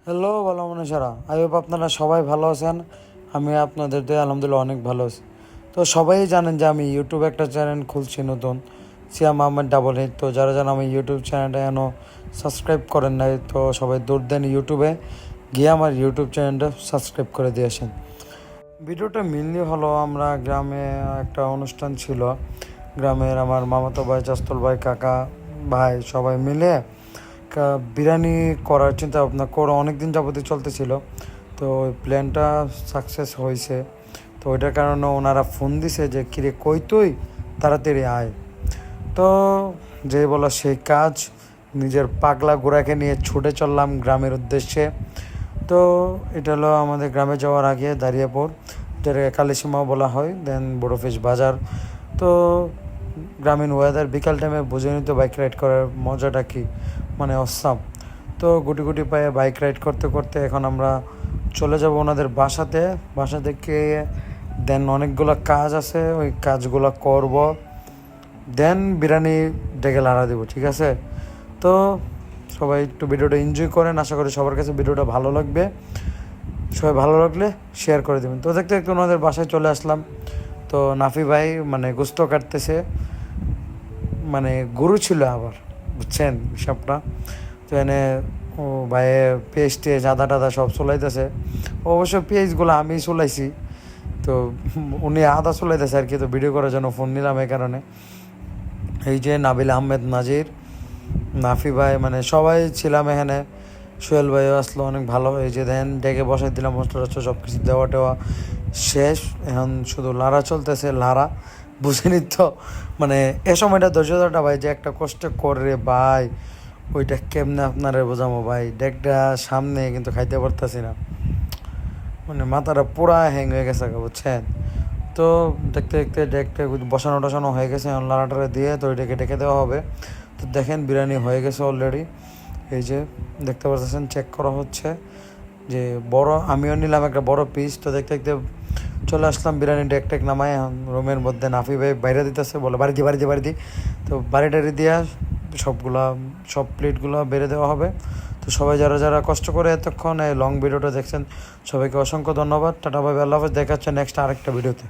Hello ভালো মানুষেরা, I hope আপনারা সবাই ভালো আছেন। আমি আপনাদের দিয়ে আলহামদুলিল্লাহ অনেক ভালো আছি। তো সবাই জানেন যে আমি ইউটিউবে একটা চ্যানেল খুলছি নতুন, সিয়াম আহমেদ ডাবল হিট। তো যারা যারা আমি ইউটিউব চ্যানেলটা এখনও সাবস্ক্রাইব করেন নাই, তো সবাই দৌড় দেন ইউটিউবে গিয়ে আমার ইউটিউব চ্যানেলটা সাবস্ক্রাইব করে দিয়ে আসেন। ভিডিওটা মেনলি হলো, আমরা গ্রামে একটা অনুষ্ঠান ছিল, গ্রামের আমার মামাতো ভাই, চাস্তল ভাই, কাকা ভাই সবাই মিলে বিরিয়ানি করার চিন্তা ভাবনা করে অনেক দিন যাবতীয় চলতেছিল। তো ওই প্ল্যানটা সাকসেস হয়েছে। তো ওইটার কারণে ওনারা ফোন দিছে যে কিরে কই তুই, তাড়াতাড়ি আয়। তো যেই বলা সেই কাজ, নিজের পাগলা ঘোড়াকে নিয়ে ছুটে চললাম গ্রামের উদ্দেশ্যে। তো এটা হলো আমাদের গ্রামে যাওয়ার আগে দাঁড়িয়াপুর, যেটাকে কালীসীমাও বলা হয়, দেন বড়ফিস বাজার। তো গ্রামীণ ওয়েদার, বিকাল টাইমে বুঝে নিতে বাইক রাইড করার মজাটা কি, মানে অসাম। তো গুটি গুটি পায়ে বাইক রাইড করতে করতে এখন আমরা চলে যাব ওনাদের বাসাতে। বাসা থেকে দেন অনেকগুলো কাজ আছে, ওই কাজগুলো করব, দেন বিরিয়ানি ডেকে লাড়া দেবো, ঠিক আছে? তো সবাই একটু ভিডিওটা এনজয় করেন, আশা করি সবার কাছে ভিডিওটা ভালো লাগবে। সবাই ভালো লাগলে শেয়ার করে দেবেন। তো দেখতে দেখতে ওনাদের বাসায় চলে আসলাম। তো নাফি ভাই মানে গোস্ত কাটতেছে, মানে গরু ছিল আবার, বুঝছেন হিসাবটা। তো এনে ও ভাইয়ে পেঁয়াজ টেজ আদা টাদা সব চলাইতেছে। অবশ্য পেঁয়াজগুলো আমি চলাইছি, তো উনি আদা চলাইতেছে আর কি। তো ভিডিও করার জন্য ফোন নিলাম এই কারণে। এই যে নাবিল আহমেদ নাজির, নাফি ভাই, মানে সবাই ছিলাম এখানে। সোহেল ভাইও আসলো, অনেক ভালো। এই যে দেন ডেকে বসাই দিলাম, মশলা টসলা সব কিছু দেওয়া টেওয়া শেষ। এখন শুধু লাড়া চলতেছে, লাড়া বুঝে নিত। মানে এ সময়টা ধৈর্যটা ভাই যে একটা কষ্ট করে ভাই, ওইটা কেমনে আপনারে বোঝাবো ভাই। ডেকটা সামনে কিন্তু খাইতে পারতাছি না, মানে মাথাটা পুরা হ্যাং হয়ে গেছে, বুঝছেন? তো দেখতে দেখতে ডেকটা বসানো টসানো হয়ে গেছে, এখন লাড়াটারে দিয়ে তো ওইটাকে ডেকে দেওয়া হবে। তো দেখেন বিরিয়ানি হয়ে গেছে অলরেডি। এই যে দেখতে পাচ্ছেন, চেক করা হচ্ছে যে বড়, আমিও নিলাম একটা বড় পিস। তো দেখতে দেখতে চলে আসলাম বিরিয়ানি ডেক টেক নামায় রুমের মধ্যে। নাফি ভাই বাইরে দিতেছে, বলে বাড়ি দি বাড়ি দি বাড়ি দি। তো বাড়ি টাড়ি দিয়া সব প্লেটগুলো বেড়ে দেওয়া হবে। তো সবাই যারা যারা কষ্ট করে এতক্ষণ এই লং ভিডিওটা দেখছেন, সবাইকে অসংখ্য ধন্যবাদ। টাটা ভাই, আল্লাহ হাফেজ, দেখা হচ্ছে নেক্সট আরেকটা ভিডিওতে।